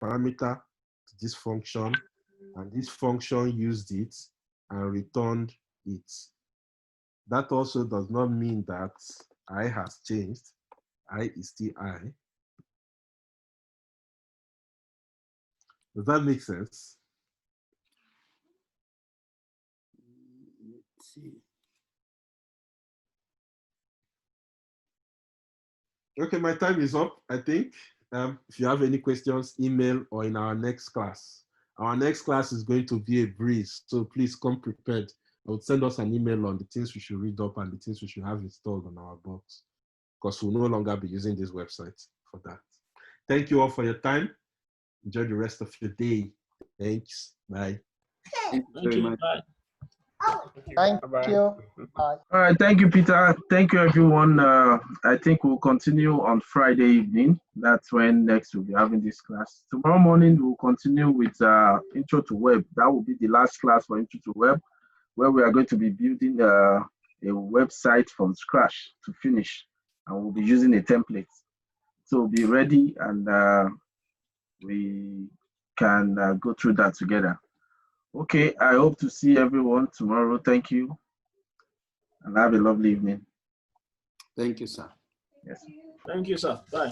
parameter to this function, and this function used it and returned it. That also does not mean that I has changed. I is still I. Does that make sense? Let's see. Okay, my time is up, I think. If you have any questions, email or in our next class. Our next class is going to be a breeze, so please come prepared. I would send us an email on the things we should read up and the things we should have installed on our box, because we'll no longer be using this website for that. Thank you all for your time. Enjoy the rest of your day. Thanks. Bye. Thank you very much. Bye. Thank you. Bye. All right, thank you, Peter. Thank you, everyone. I think we'll continue on Friday evening. That's when next we'll be having this class. Tomorrow morning, we'll continue with Intro to Web. That will be the last class for Intro to Web, where we are going to be building a website from scratch to finish, and we'll be using a template. So be ready, and we can go through that together. Okay, I hope to see everyone tomorrow. Thank you, and have a lovely evening. Thank you, sir. Yes. Thank you, sir. Bye.